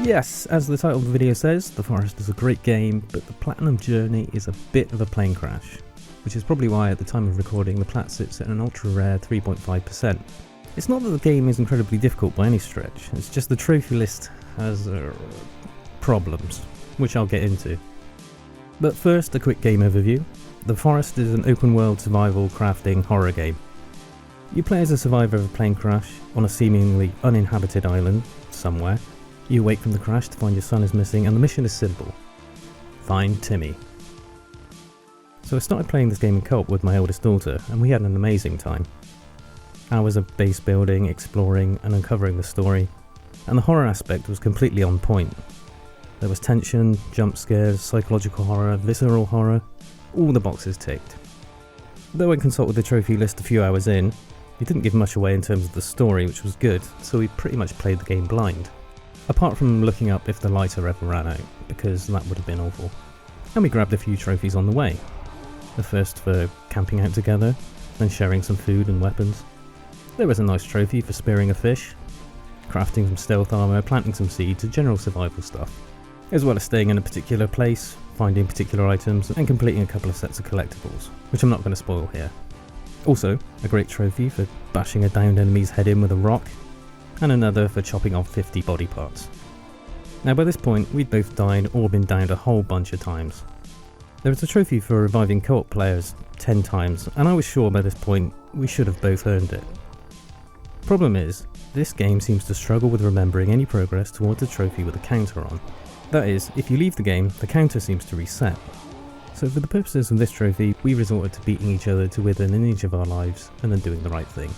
Yes, as the title of the video says, The Forest is a great game, but the Platinum journey is a bit of a plane crash, which is probably why at the time of recording the Plat sits at an ultra rare 3.5%. It's not that the game is incredibly difficult by any stretch, it's just the trophy list has problems, which I'll get into. But first, a quick game overview. The Forest is an open world survival crafting horror game. You play as a survivor of a plane crash on a seemingly uninhabited island somewhere. You awake from the crash to find your son is missing, and the mission is simple: find Timmy. So I started playing this game in co-op with my eldest daughter, and we had an amazing time. Hours of base building, exploring, and uncovering the story, and the horror aspect was completely on point. There was tension, jump scares, psychological horror, visceral horror, all the boxes ticked. Though I consulted the trophy list a few hours in, it didn't give much away in terms of the story, which was good, so we pretty much played the game blind. Apart from looking up if the lighter ever ran out, because that would have been awful. And we grabbed a few trophies on the way. The first for camping out together, then sharing some food and weapons. There was a nice trophy for spearing a fish, crafting some stealth armor, planting some seeds, and general survival stuff. As well as staying in a particular place, finding particular items, and completing a couple of sets of collectibles, which I'm not going to spoil here. Also, a great trophy for bashing a downed enemy's head in with a rock, and another for chopping off 50 body parts. Now by this point, we'd both died or been downed a whole bunch of times. There was a trophy for reviving co-op players 10 times, and I was sure by this point we should have both earned it. Problem is, this game seems to struggle with remembering any progress towards a trophy with a counter on. That is, if you leave the game, the counter seems to reset. So for the purposes of this trophy, we resorted to beating each other to within an inch of our lives, and then doing the right thing.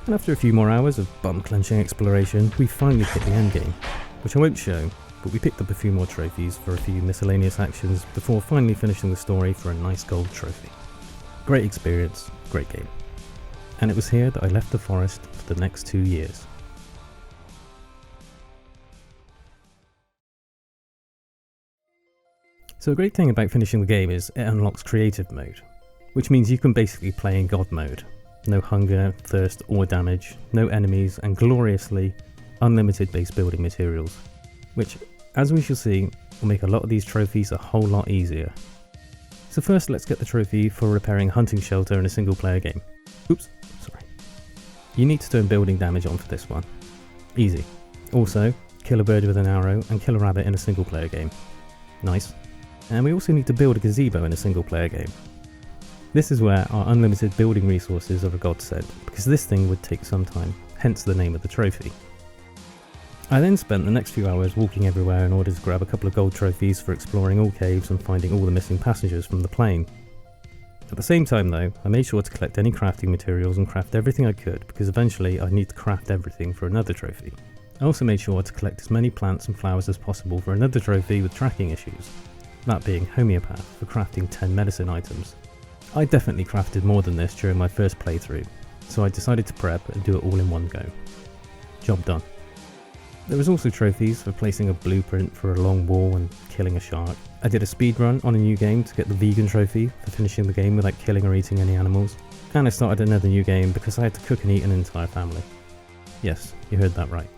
And after a few more hours of bum-clenching exploration, we finally hit the endgame, which I won't show, but we picked up a few more trophies for a few miscellaneous actions before finally finishing the story for a nice gold trophy. Great experience, great game. And it was here that I left the forest for the next 2 years. So a great thing about finishing the game is it unlocks creative mode, which means you can basically play in God mode. No hunger, thirst or damage, no enemies, and gloriously unlimited base building materials, which, as we shall see, will make a lot of these trophies a whole lot easier. So first, let's get the trophy for repairing a hunting shelter in a single player game. Oops, sorry. You need to turn building damage on for this one. Easy. Also, kill a bird with an arrow and kill a rabbit in a single player game. Nice. And we also need to build a gazebo in a single player game. This is where our unlimited building resources are a godsend, because this thing would take some time, hence the name of the trophy. I then spent the next few hours walking everywhere in order to grab a couple of gold trophies for exploring all caves and finding all the missing passengers from the plane. At the same time though, I made sure to collect any crafting materials and craft everything I could, because eventually I'd need to craft everything for another trophy. I also made sure to collect as many plants and flowers as possible for another trophy with tracking issues, that being homeopath for crafting 10 medicine items. I definitely crafted more than this during my first playthrough, so I decided to prep and do it all in one go. Job done. There was also trophies for placing a blueprint for a long wall and killing a shark. I did a speedrun on a new game to get the vegan trophy for finishing the game without killing or eating any animals, and I started another new game because I had to cook and eat an entire family. Yes, you heard that right.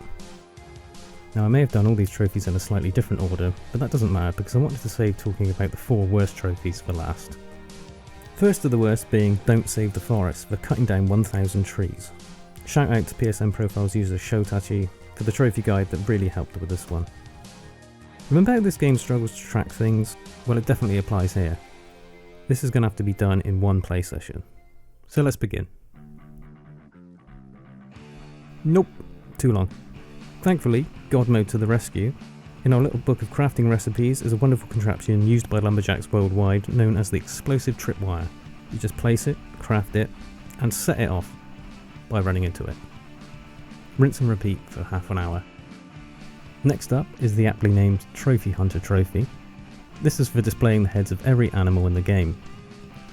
Now I may have done all these trophies in a slightly different order, but that doesn't matter because I wanted to save talking about the 4 worst trophies for last. First of the worst being Don't Save the Forest for cutting down 1,000 trees. Shout out to PSN Profiles user Shotachi for the trophy guide that really helped with this one. Remember how this game struggles to track things? Well, it definitely applies here. This is going to have to be done in one play session. So let's begin. Nope, too long. Thankfully, God mode to the rescue. In our little book of crafting recipes is a wonderful contraption used by lumberjacks worldwide known as the explosive tripwire. You just place it, craft it, and set it off by running into it. Rinse and repeat for half an hour. Next up is the aptly named Trophy Hunter trophy. This is for displaying the heads of every animal in the game.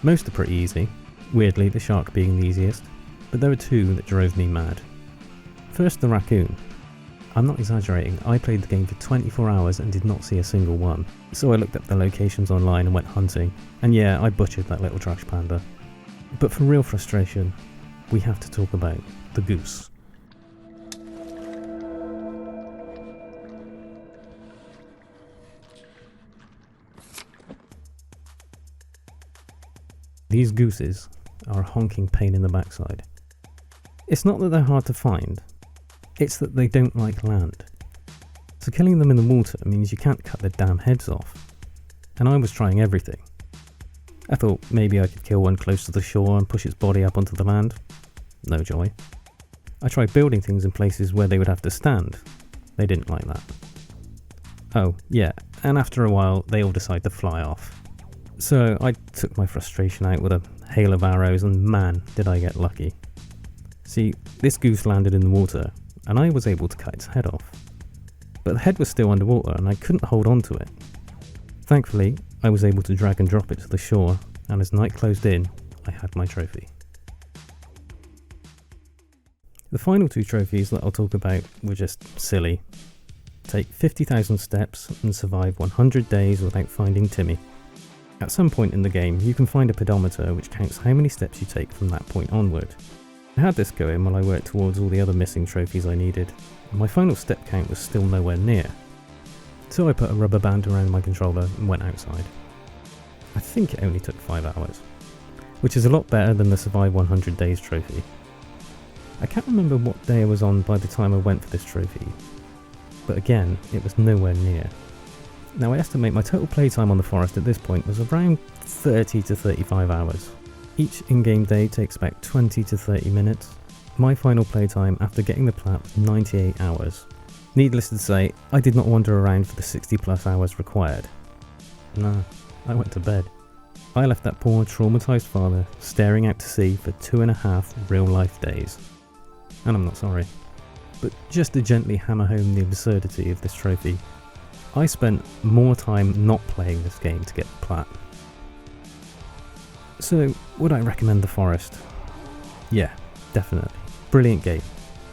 Most are pretty easy, weirdly the shark being the easiest, but there are 2 that drove me mad. First, the raccoon. I'm not exaggerating, I played the game for 24 hours and did not see a single one. So I looked up the locations online and went hunting, and yeah, I butchered that little trash panda. But for real frustration, we have to talk about the goose. these gooses are a honking pain in the backside. It's not that they're hard to find, it's that they don't like land. So killing them in the water means you can't cut their damn heads off. And I was trying everything. I thought maybe I could kill one close to the shore and push its body up onto the land. No joy. I tried building things in places where they would have to stand. They didn't like that. Oh, yeah, and after a while they all decide to fly off. So I took my frustration out with a hail of arrows, and man, did I get lucky. See, this goose landed in the water, and I was able to cut its head off. But the head was still underwater, and I couldn't hold on to it. Thankfully, I was able to drag and drop it to the shore, and as night closed in, I had my trophy. The final two trophies that I'll talk about were just silly. Take 50,000 steps and survive 100 days without finding Timmy. At some point in the game, you can find a pedometer which counts how many steps you take from that point onward. I had this going while I worked towards all the other missing trophies I needed, and my final step count was still nowhere near. So I put a rubber band around my controller and went outside. I think it only took 5 hours, which is a lot better than the Survive 100 Days trophy. I can't remember what day I was on by the time I went for this trophy, but again, it was nowhere near. Now I estimate my total playtime on the forest at this point was around 30 to 35 hours. Each in-game day takes about 20 to 30 minutes. My final playtime after getting the plat was 98 hours. Needless to say, I did not wander around for the 60 plus hours required. No, I went to bed. I left that poor traumatised father staring out to sea for 2.5 real life days. And I'm not sorry. But just to gently hammer home the absurdity of this trophy, I spent more time not playing this game to get the plat. So, would I recommend The Forest? Yeah, definitely. Brilliant game.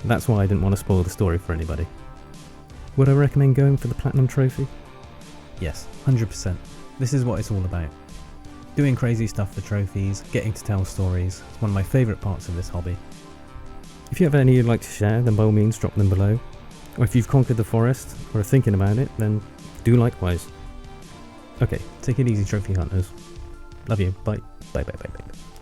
That's why I didn't want to spoil the story for anybody. Would I recommend going for the Platinum Trophy? Yes, 100%. This is what it's all about. Doing crazy stuff for trophies, getting to tell stories, is one of my favourite parts of this hobby. If you have any you'd like to share, then by all means drop them below. Or if you've conquered the forest, or are thinking about it, then do likewise. Okay, take it easy trophy hunters. Love you, bye. Bye bye bye bye.